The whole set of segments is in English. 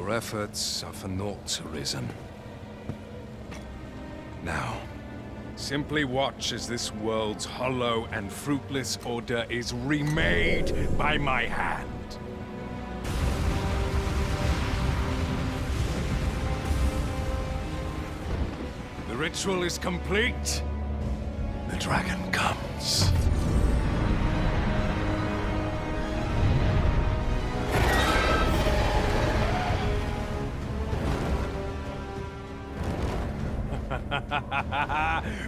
Your efforts are for naught, Arisen. Now, simply watch as this world's hollow and fruitless order is remade by my hand. The ritual is complete. The dragon comes.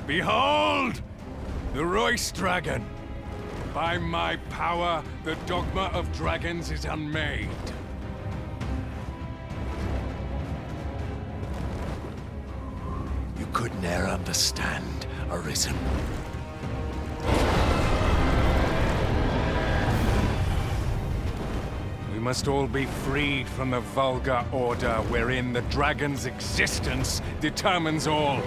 Behold! The Royce Dragon! By my power, the Dogma of Dragons is unmade. You could ne'er understand, Arisen. We must all be freed from the vulgar order wherein the dragon's existence determines all.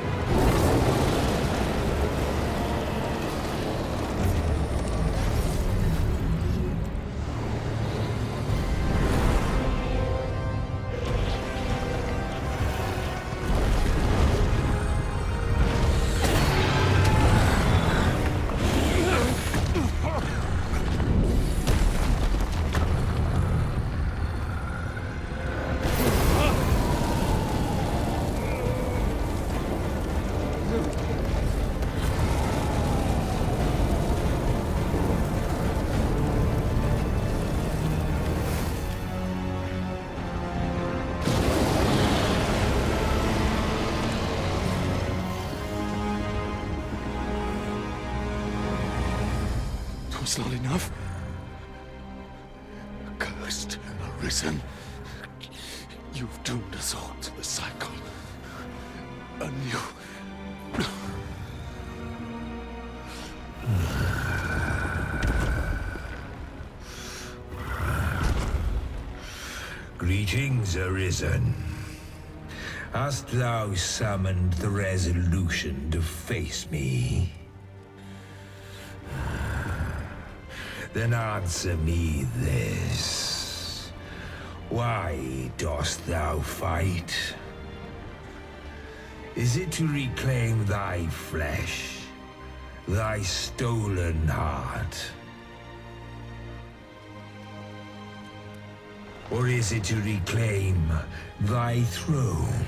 It's not enough. Cursed, Arisen. You've doomed us all to the cycle. Anew. Greetings, Arisen. Hast thou summoned the resolution to face me? Then answer me this. Why dost thou fight? Is it to reclaim thy flesh, thy stolen heart? Or is it to reclaim thy throne?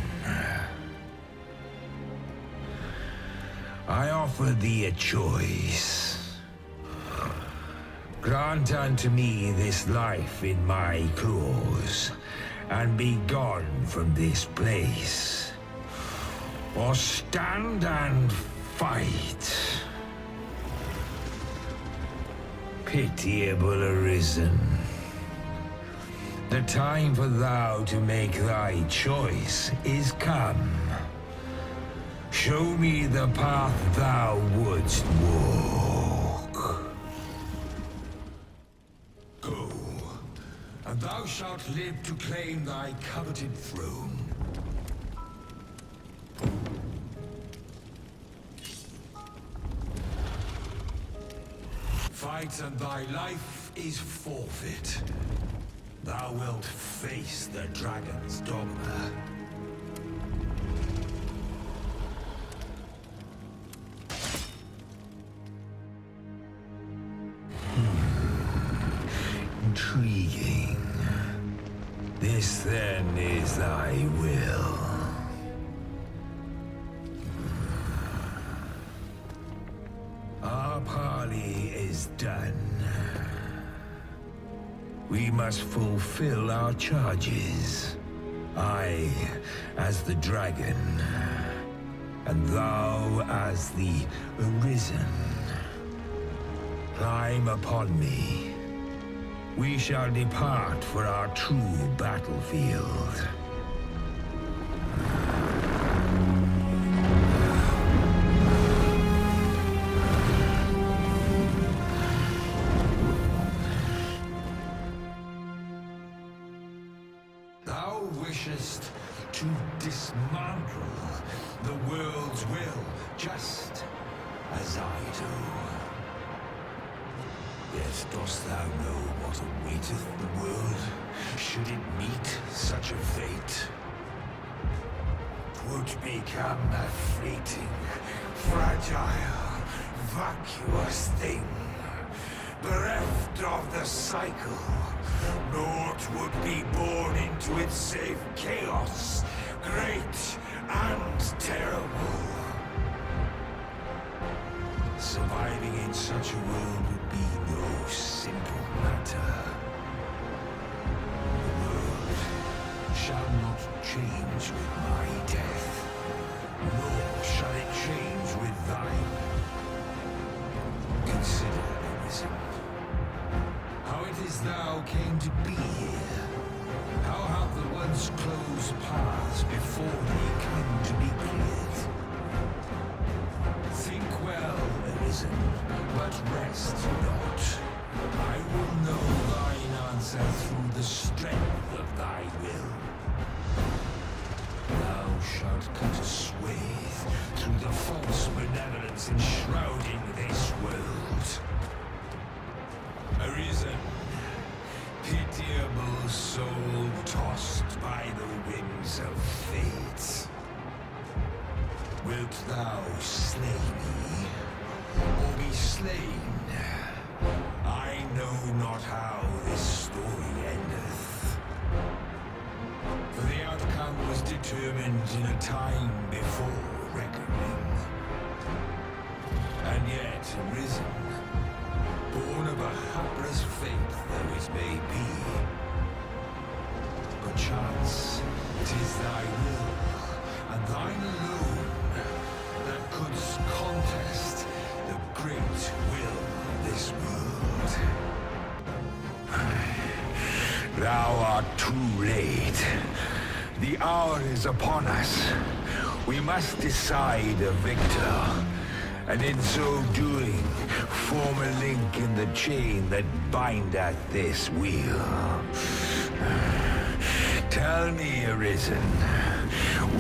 I offer thee a choice. Grant unto me this life in my claws, and be gone from this place. Or stand and fight. Pitiable Arisen. The time for thou to make thy choice is come. Show me the path thou wouldst walk. Go, and thou shalt live to claim thy coveted throne. Fight and thy life is forfeit. Thou wilt face the dragon's dogma. Intriguing. This then is thy will. Our parley is done. We must fulfill our charges. I, as the dragon, and thou as the Arisen. Climb upon me. We shall depart for our true battlefield. Thou wishest to dismantle the world's will, just as I do. Yet dost thou know what awaiteth the world should it meet such a fate, 'twould become a fleeting, fragile, vacuous thing, bereft of the cycle. Naught would be born into it save chaos, great and terrible. Surviving in such a world would be no simple matter. The world shall not change with my death, nor shall it change with thine. Consider, Arisen, how it is thou came to be here. How have the once closed paths before thee come to be cleared? Think well, Arisen, but rest not. I will know thine answer through the strength of thy will. Thou shalt cut a swathe through the false benevolence enshrouding this world. Arisen, pitiable soul tossed by the winds of fate. Wilt thou slay me, or be slain? I know not how this story endeth. For the outcome was determined in a time before reckoning. And yet, Arisen, born of a hapless fate though it may be, perchance it is thy will, and thine alone, that couldst contest the great will of this world. Thou art too late. The hour is upon us. We must decide a victor, and in so doing, form a link in the chain that bindeth this wheel. Tell me, Arisen,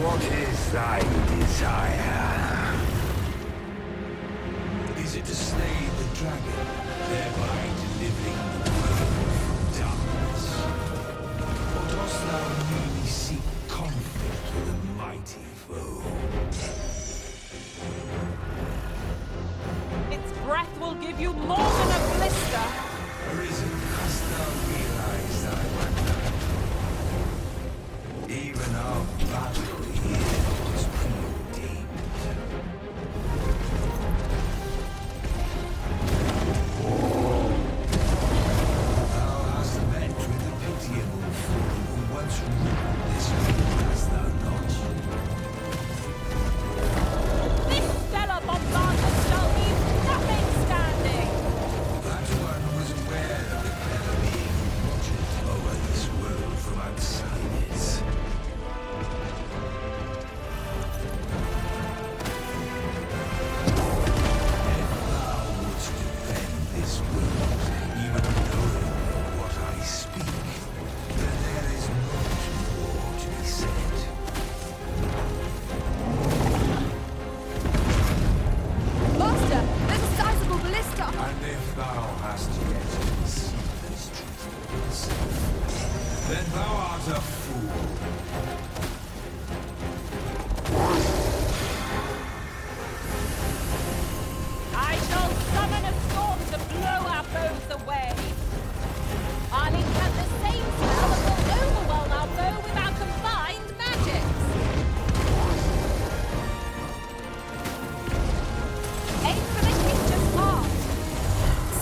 what is thy desire? Is it to slay the dragon, thereby delivering the world from darkness? Or dost thou merely seek conflict with a mighty foe? Its breath will give you more than a blister. Arisen, hast thou realized thy wonder? Even our battle here was preordained. Thou hast met with the pitiable fool who once ruled this world, hast thou not? This stellar bombardment shall leave nothing standing. That one was aware of the clever being who watcheth over this world from outside it. If thou wouldst defend this world, even knowing of what I speak, then there is much more to be said. Master, there's a sizable ballista. And if thou hast yet conceived this truth for yourself, then thou art a fool. I shall summon a storm to blow our foes away. I'll incant the same spell that will overwhelm our foe with our combined magics. Aim for the creature's heart.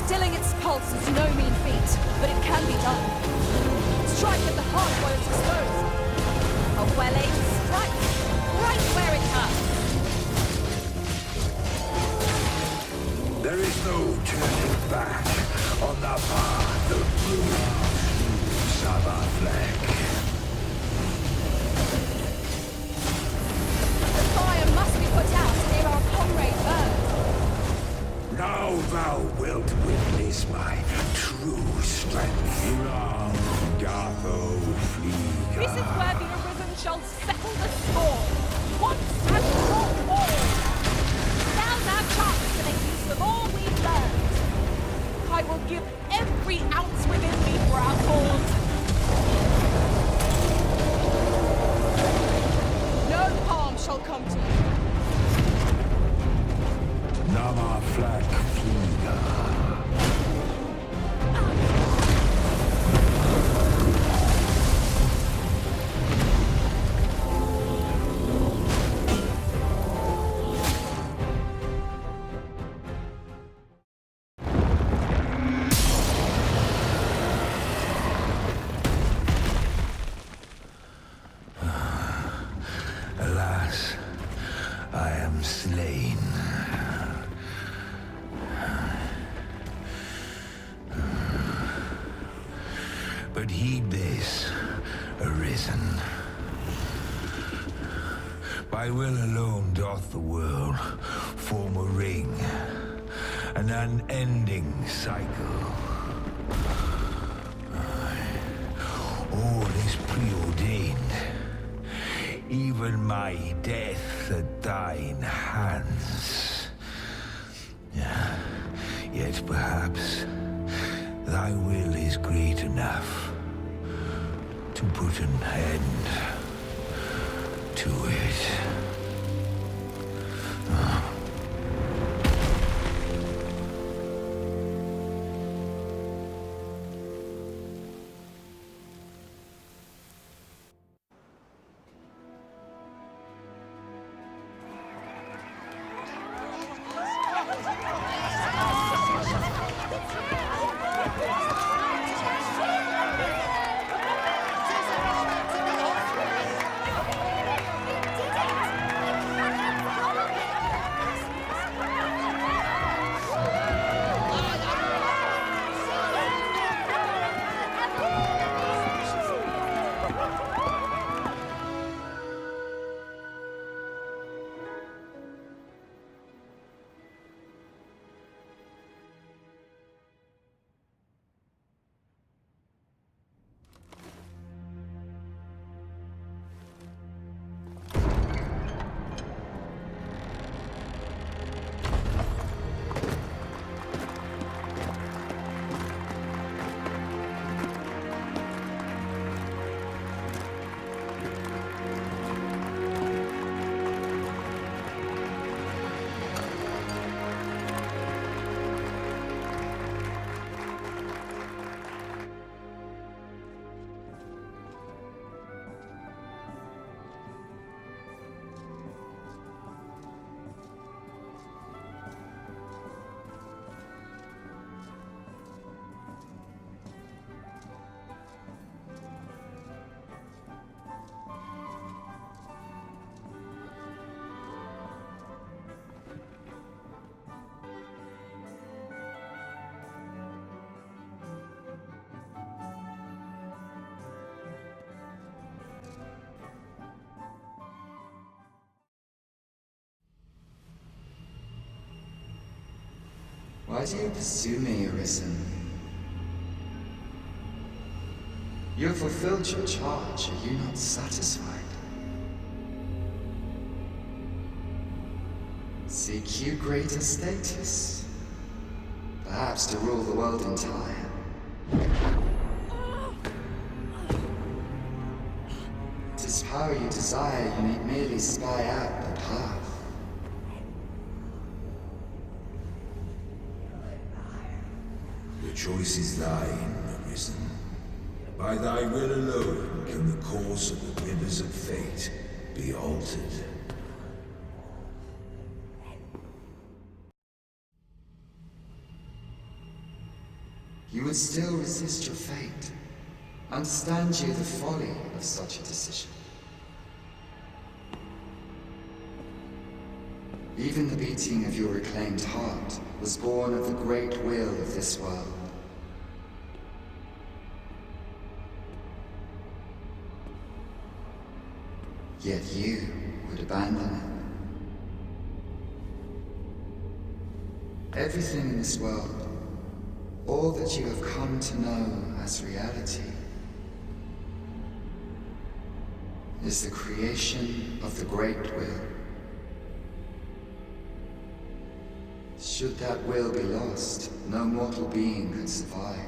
Stilling its pulse is no mean feat, but it can be done. Strike at the heart while it's exposed. A well-aimed strike, right where it hurts. There is no turning back on the path of blue Sabafleck. The fire must be put out ere our comrade burns. Now thou wilt witness my true strength. Gatho Fleeger. This is where the Arisen shall settle the score, once and for all. Now's our chance to make use of all we've learned. I will give every ounce within me for our cause. But heed this, Arisen. By will alone doth the world form a ring, an unending cycle. All is preordained, even my death at thine hands. Yet perhaps thy will is great enough to put an end to it. Why do you pursue me, Arisen? You have fulfilled your charge, are you not satisfied? Seek you greater status? Perhaps to rule the world entire? Tis power you desire, you need merely spy out the path. The choice is thine, Arisen. By thy will alone can the course of the rivers of fate be altered. You would still resist your fate. Understand you the folly of such a decision. Even the beating of your reclaimed heart was born of the great will of this world. Yet you would abandon it. Everything in this world, all that you have come to know as reality, is the creation of the great will. Should that will be lost, no mortal being could survive.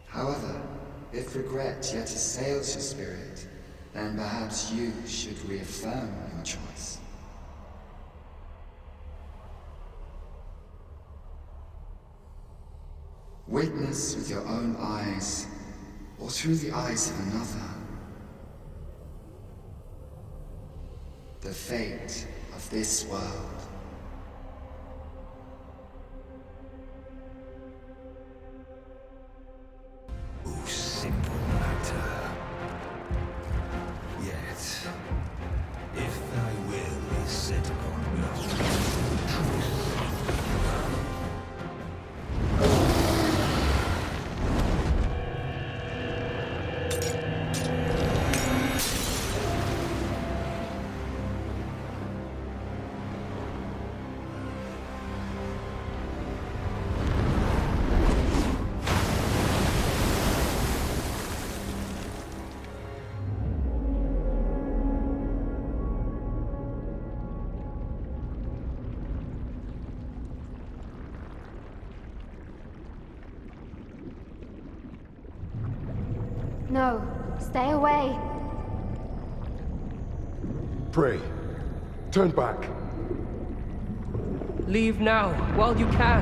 However, if regret yet assails your spirit, then perhaps you should reaffirm your choice. Witness with your own eyes, or through the eyes of another, the fate of this world. O simple matter. Yet, if thy will is set upon me, truth, No, stay away. Pray. Turn back. Leave now, while you can.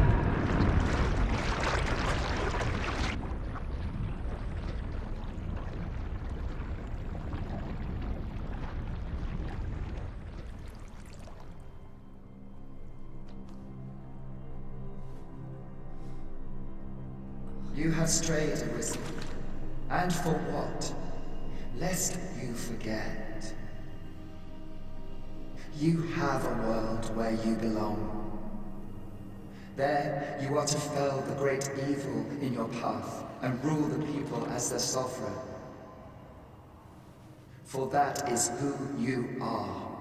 You have strayed, Arisen. And for what? Lest you forget. You have a world where you belong. There, you are to fell the great evil in your path and rule the people as their sovereign. For that is who you are.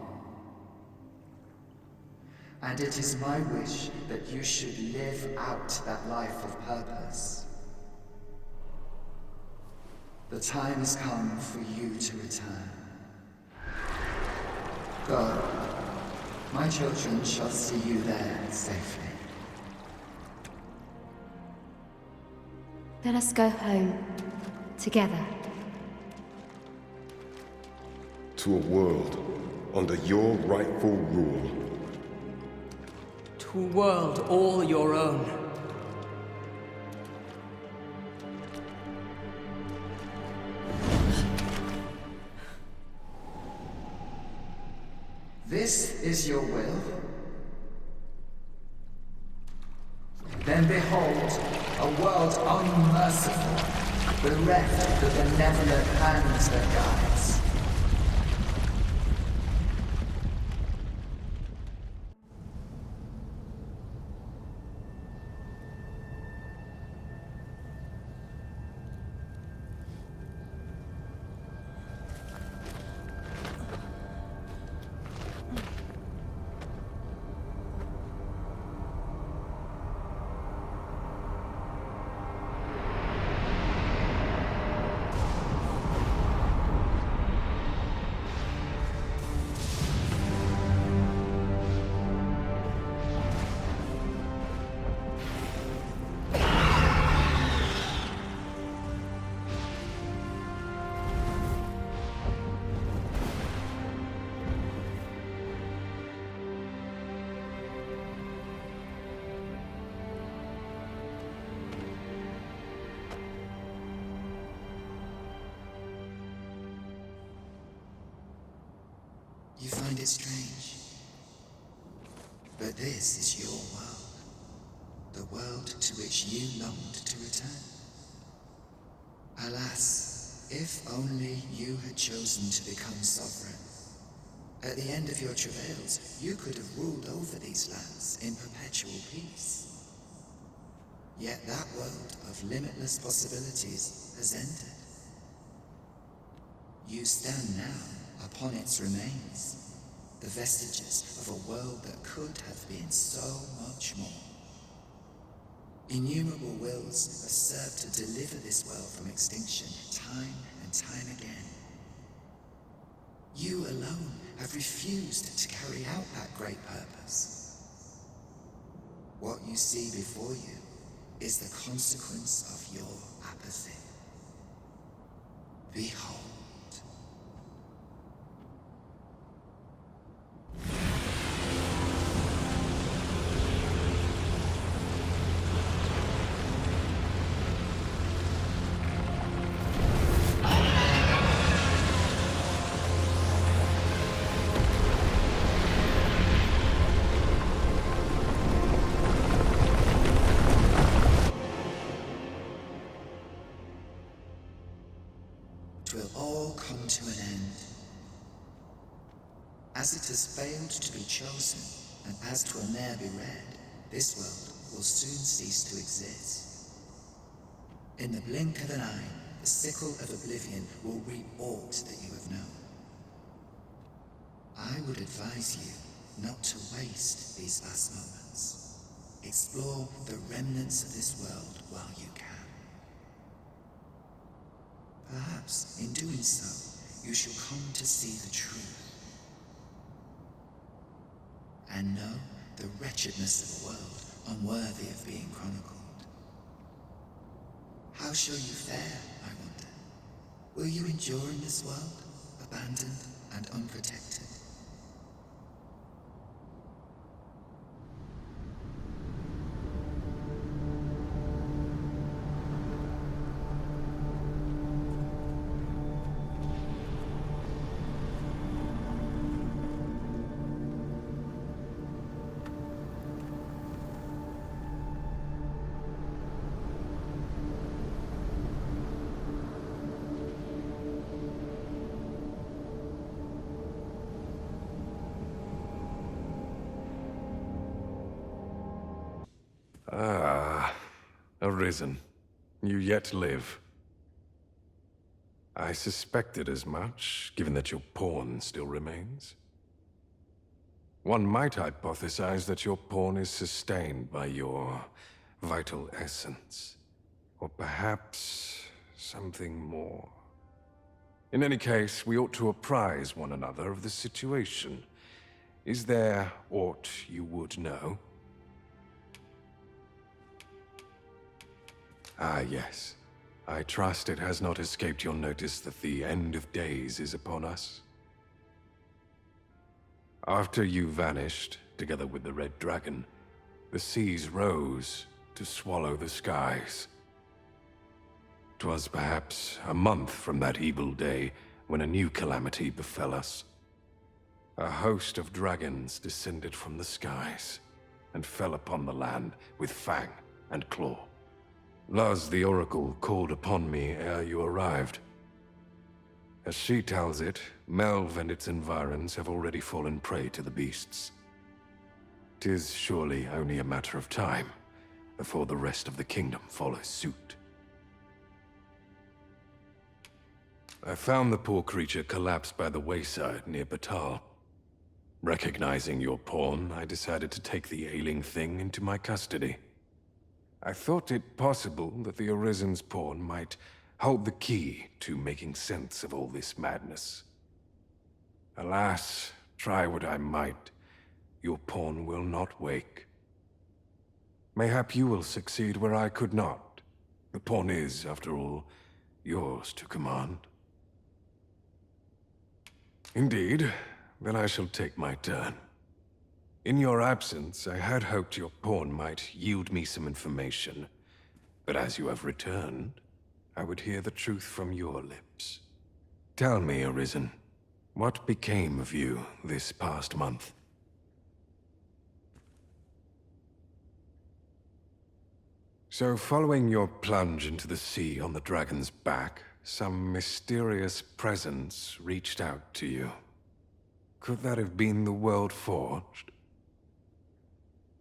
And it is my wish that you should live out that life of purpose. The time has come for you to return. Go. My children shall see you there safely. Let us go home. Together. To a world under your rightful rule. To a world all your own. This is your will? Then behold, a world unmerciful, bereft the benevolent hands that guides. You find it strange. But this is your world. The world to which you longed to return. Alas, if only you had chosen to become sovereign. At the end of your travails, you could have ruled over these lands in perpetual peace. Yet that world of limitless possibilities has ended. You stand now upon its remains, the vestiges of a world that could have been so much more. Innumerable wills have served to deliver this world from extinction time and time again. You alone have refused to carry out that great purpose. What you see before you is the consequence of your apathy. Behold. Will all come to an end. As it has failed to be chosen, and as 'twill ne'er be read, this world will soon cease to exist. In the blink of an eye, the sickle of oblivion will reap aught that you have known. I would advise you not to waste these last moments. Explore the remnants of this world while you can. Perhaps, in doing so, you shall come to see the truth. And know the wretchedness of a world unworthy of being chronicled. How shall you fare, I wonder? Will you endure in this world, abandoned and unprotected? Arisen. You yet live. I suspected as much, given that your pawn still remains. One might hypothesize that your pawn is sustained by your vital essence. Or perhaps something more. In any case, we ought to apprise one another of the situation. Is there aught you would know? Ah, yes. I trust it has not escaped your notice that the end of days is upon us. After you vanished, together with the Red Dragon, the seas rose to swallow the skies. 'Twas perhaps a month from that evil day when a new calamity befell us. A host of dragons descended from the skies and fell upon the land with fang and claw. Luz the Oracle called upon me ere you arrived. As she tells it, Melve and its environs have already fallen prey to the beasts. 'Tis surely only a matter of time before the rest of the kingdom follows suit. I found the poor creature collapsed by the wayside near Batal. Recognizing your pawn, I decided to take the ailing thing into my custody. I thought it possible that the Arisen's pawn might hold the key to making sense of all this madness. Alas, try what I might, your pawn will not wake. Mayhap you will succeed where I could not. The pawn is, after all, yours to command. Indeed, then I shall take my turn. In your absence, I had hoped your pawn might yield me some information. But as you have returned, I would hear the truth from your lips. Tell me, Arisen, what became of you this past month? So, following your plunge into the sea on the dragon's back, some mysterious presence reached out to you. Could that have been the World Forged?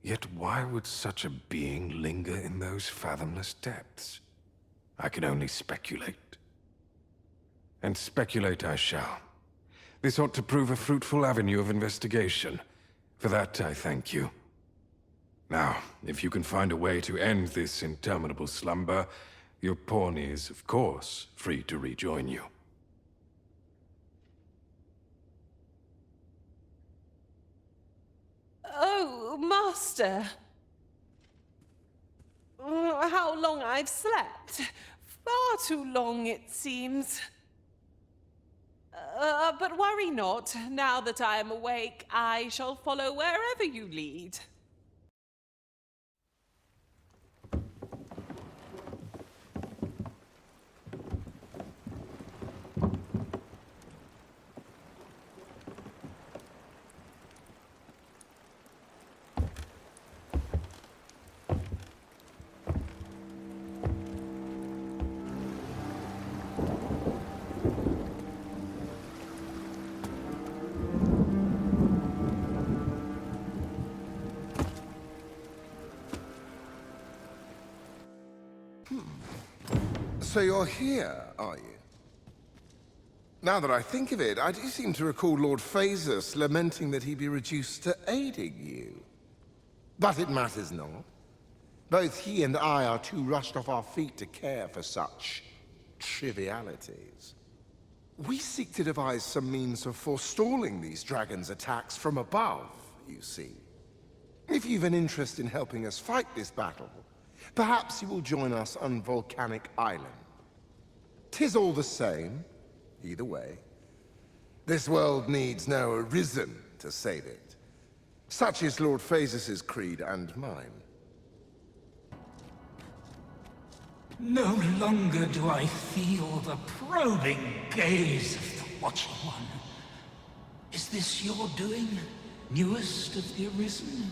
Yet why would such a being linger in those fathomless depths? I can only speculate. And speculate I shall. This ought to prove a fruitful avenue of investigation. For that I thank you. Now, if you can find a way to end this interminable slumber, your pawn is, of course, free to rejoin you. Oh, Master. How long I've slept. Far too long, it seems. But worry not. Now that I am awake, I shall follow wherever you lead. So you're here, are you? Now that I think of it, I do seem to recall Lord Phasus lamenting that he be reduced to aiding you. But it matters not. Both he and I are too rushed off our feet to care for such trivialities. We seek to devise some means of forestalling these dragons' attacks from above, you see. If you've an interest in helping us fight this battle, perhaps you will join us on Volcanic Island. 'Tis all the same, either way. This world needs no Arisen to save it. Such is Lord Phases' creed and mine. No longer do I feel the probing gaze of the Watching One. Is this your doing, newest of the Arisen?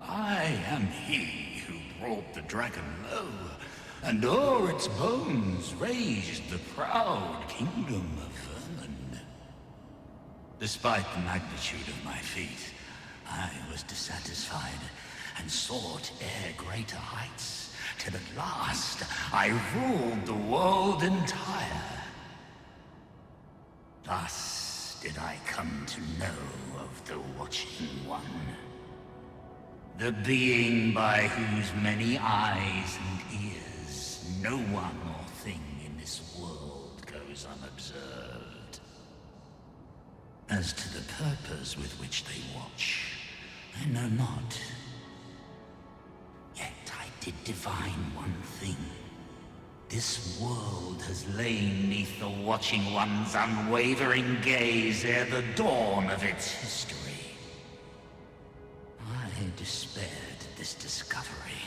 I am he who brought the dragon low, and o'er its bones raised the proud kingdom of vermin. Despite the magnitude of my feat, I was dissatisfied and sought ere greater heights, till at last I ruled the world entire. Thus did I come to know of the Watching One. The being by whose many eyes and ears no one or thing in this world goes unobserved. As to the purpose with which they watch, I know not. Yet I did divine one thing. This world has lain neath the Watching One's unwavering gaze ere the dawn of its history. I despaired at this discovery,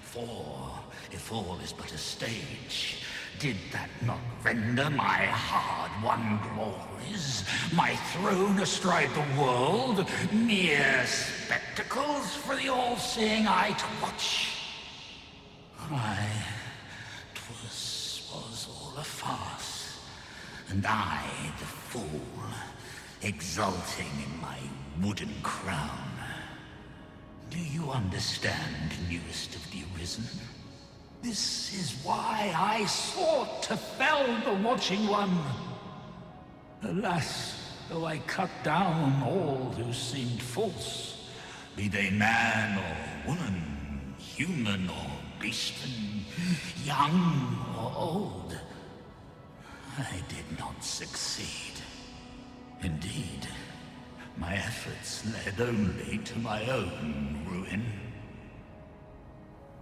for if all is but a stage, did that not render my hard-won glories, my throne astride the world, mere spectacles for the all-seeing eye to watch? Aye, 'twas all a farce, and I, the fool, exulting in my wooden crown. Do you understand, newest of the Arisen? This is why I sought to fell the Watching One. Alas, though I cut down all who seemed false, be they man or woman, human or beastman, young or old, I did not succeed. Indeed, my efforts led only to my own ruin.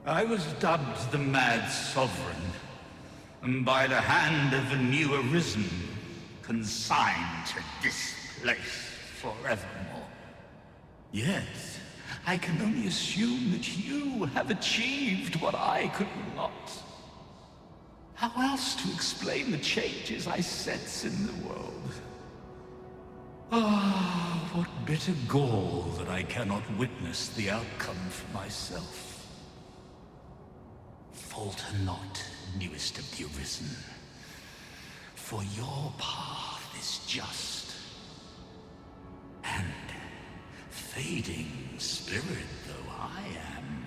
I was dubbed the Mad Sovereign, and by the hand of a new Arisen, consigned to this place forevermore. Yet, I can only assume that you have achieved what I could not. How else to explain the changes I sense in the world? Ah, what bitter gall that I cannot witness the outcome for myself. Falter not, newest of the Arisen, for your path is just. And, fading spirit though I am,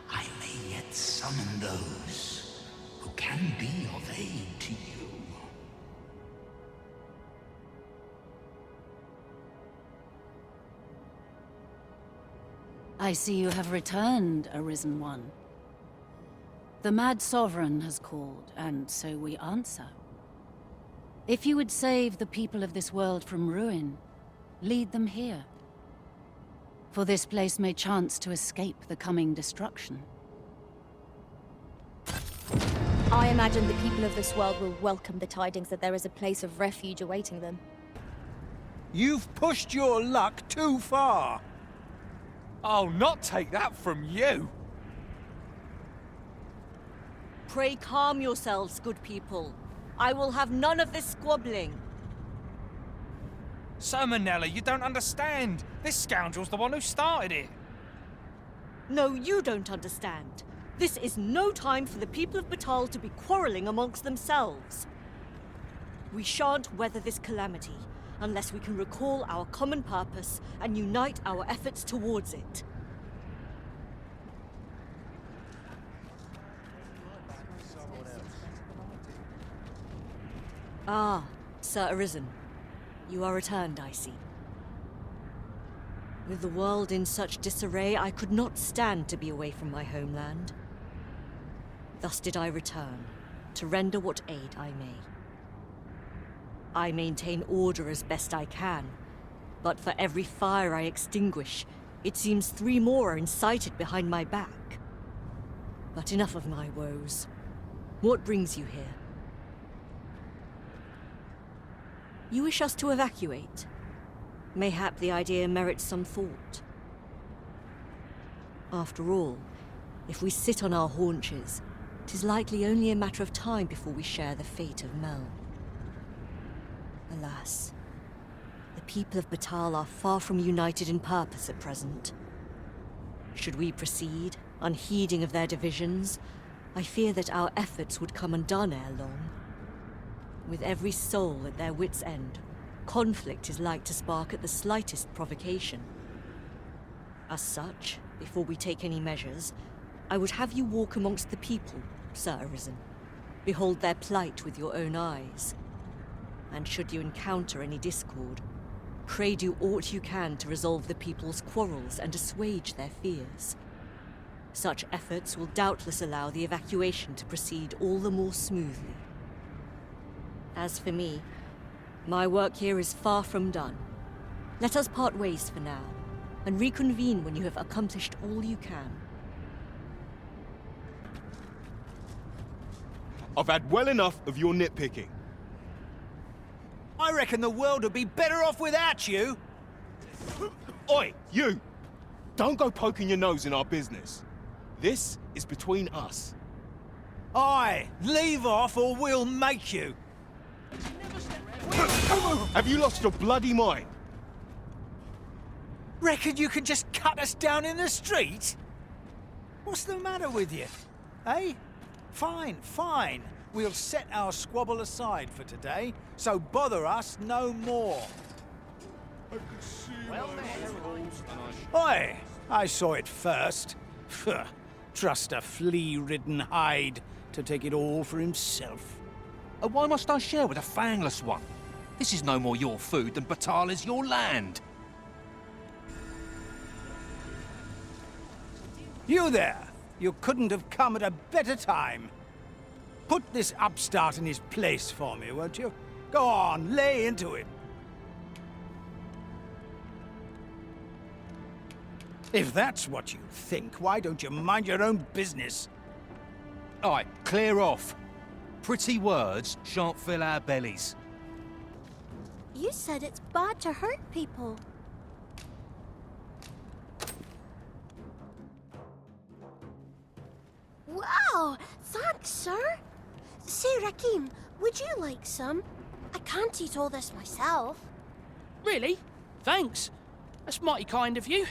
I may yet summon those who can be of aid to you. I see you have returned, Arisen One. The Mad Sovereign has called, and so we answer. If you would save the people of this world from ruin, lead them here. For this place may chance to escape the coming destruction. I imagine the people of this world will welcome the tidings that there is a place of refuge awaiting them. You've pushed your luck too far. I'll not take that from you. Pray calm yourselves, good people. I will have none of this squabbling. Sir Manella, you don't understand. This scoundrel's the one who started it. No, you don't understand. This is no time for the people of Batal to be quarreling amongst themselves. We shan't weather this calamity unless we can recall our common purpose and unite our efforts towards it. Ah, Sir Arisen. You are returned, I see. With the world in such disarray, I could not stand to be away from my homeland. Thus did I return, to render what aid I may. I maintain order as best I can, but for every fire I extinguish, it seems 3 more are incited behind my back. But enough of my woes. What brings you here? You wish us to evacuate? Mayhap the idea merits some thought. After all, if we sit on our haunches, 'tis likely only a matter of time before we share the fate of Mel. Alas, the people of Batal are far from united in purpose at present. Should we proceed, unheeding of their divisions, I fear that our efforts would come undone ere long. With every soul at their wits' end, conflict is like to spark at the slightest provocation. As such, before we take any measures, I would have you walk amongst the people, Sir Arisen. Behold their plight with your own eyes. And should you encounter any discord, pray do aught you can to resolve the people's quarrels and assuage their fears. Such efforts will doubtless allow the evacuation to proceed all the more smoothly. As for me, my work here is far from done. Let us part ways for now, and reconvene when you have accomplished all you can. I've had well enough of your nitpicking. I reckon the world would be better off without you. Oi, you! Don't go poking your nose in our business. This is between us. Aye, leave off or we'll make you. Have you lost your bloody mind? Reckon you can just cut us down in the street? What's the matter with you? Eh? Fine, fine. We'll set our squabble aside for today, so bother us no more. Oi! I saw it first. Phew, trust a flea-ridden hide to take it all for himself. Why must I share with a fangless one? This is no more your food than Batal is your land. You there! You couldn't have come at a better time. Put this upstart in his place for me, won't you? Go on, lay into it. If that's what you think, why don't you mind your own business? Aye, clear off. Pretty words shan't fill our bellies. You said it's bad to hurt people. Wow! Thanks, sir. Say, Rakim, would you like some? I can't eat all this myself. Really? Thanks. That's mighty kind of you.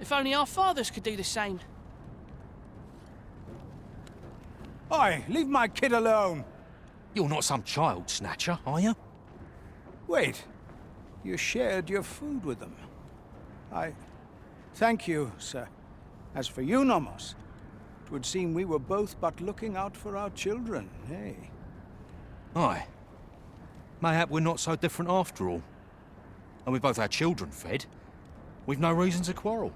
If only our fathers could do the same. Oi, leave my kid alone. You're not some child snatcher, are you? Wait. You shared your food with them. Thank you, sir. As for you, Nomos, it would seem we were both but looking out for our children, eh? Aye. Mayhap we're not so different after all. And with both our children fed, we've no reason to quarrel.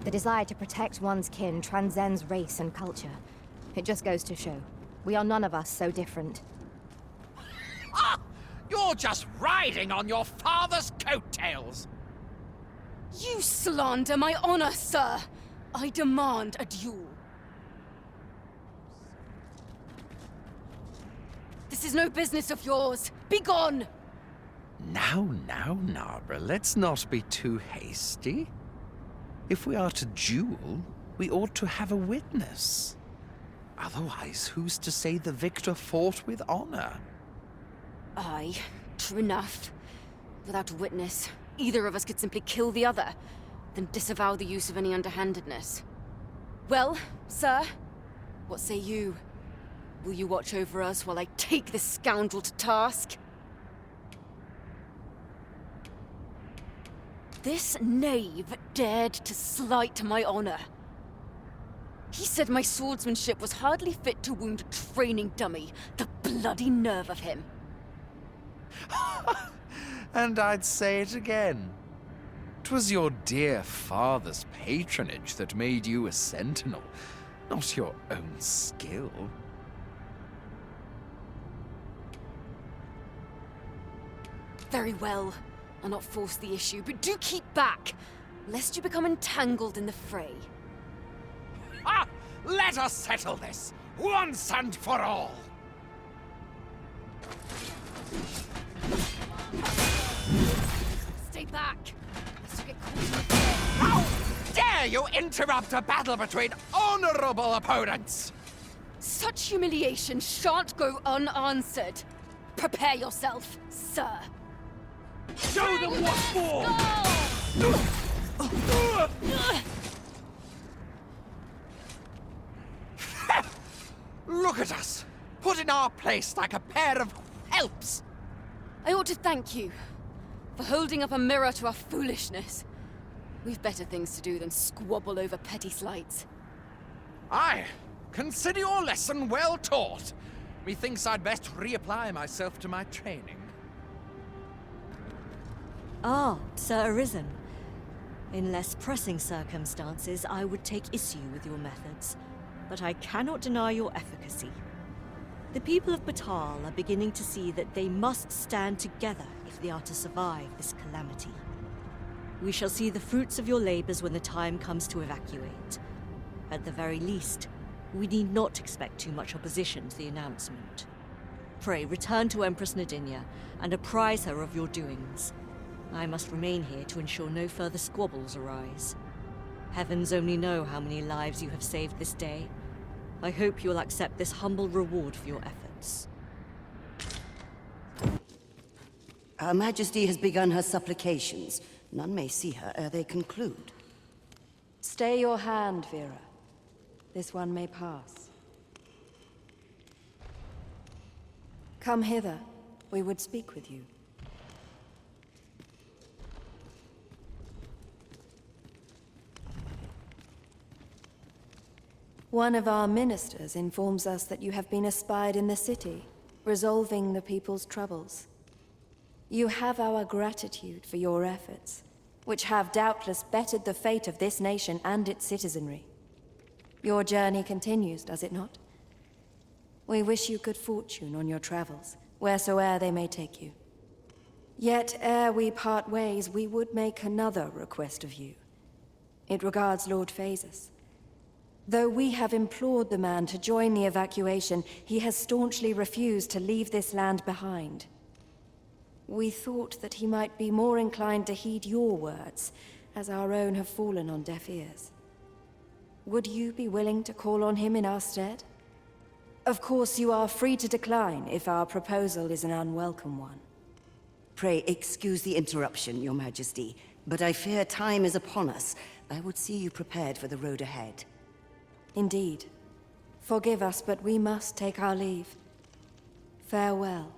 The desire to protect one's kin transcends race and culture. It just goes to show, we are none of us so different. Ah! You're just riding on your father's coattails! You slander my honor, sir! I demand a duel. This is no business of yours! Be gone! Now, Narborough, let's not be too hasty. If we are to duel, we ought to have a witness. Otherwise, who's to say the victor fought with honor? Aye, true enough. Without a witness, either of us could simply kill the other, then disavow the use of any underhandedness. Well, sir, what say you? Will you watch over us while I take this scoundrel to task? This knave dared to slight my honor. He said my swordsmanship was hardly fit to wound a training dummy. The bloody nerve of him. And I'd say it again. 'Twas your dear father's patronage that made you a sentinel, not your own skill. Very well. I'll not force the issue, but do keep back, lest you become entangled in the fray. Ah! Let us settle this, once and for all! back. Lest you get caught in the How dare you interrupt a battle between honorable opponents! Such humiliation shan't go unanswered. Prepare yourself, sir. Show them what for! Look at us! Put in our place like a pair of whelps! I ought to thank you for holding up a mirror to our foolishness. We've better things to do than squabble over petty slights. Aye, consider your lesson well taught. Methinks I'd best reapply myself to my training. Ah, Sir Arisen. In less pressing circumstances, I would take issue with your methods, but I cannot deny your efficacy. The people of Batal are beginning to see that they must stand together if they are to survive this calamity. We shall see the fruits of your labors when the time comes to evacuate. At the very least, we need not expect too much opposition to the announcement. Pray, return to Empress Nadinia and apprise her of your doings. I must remain here to ensure no further squabbles arise. Heavens only know how many lives you have saved this day. I hope you will accept this humble reward for your efforts. Her Majesty has begun her supplications. None may see her ere they conclude. Stay your hand, Vera. This one may pass. Come hither. We would speak with you. One of our ministers informs us that you have been espied in the city, resolving the people's troubles. You have our gratitude for your efforts, which have doubtless bettered the fate of this nation and its citizenry. Your journey continues, does it not? We wish you good fortune on your travels, wheresoe'er they may take you. Yet, ere we part ways, we would make another request of you. It regards Lord Phaesus. Though we have implored the man to join the evacuation, he has staunchly refused to leave this land behind. We thought that he might be more inclined to heed your words, as our own have fallen on deaf ears. Would you be willing to call on him in our stead? Of course, you are free to decline if our proposal is an unwelcome one. Pray excuse the interruption, Your Majesty, but I fear time is upon us. I would see you prepared for the road ahead. Indeed. Forgive us, but we must take our leave. Farewell.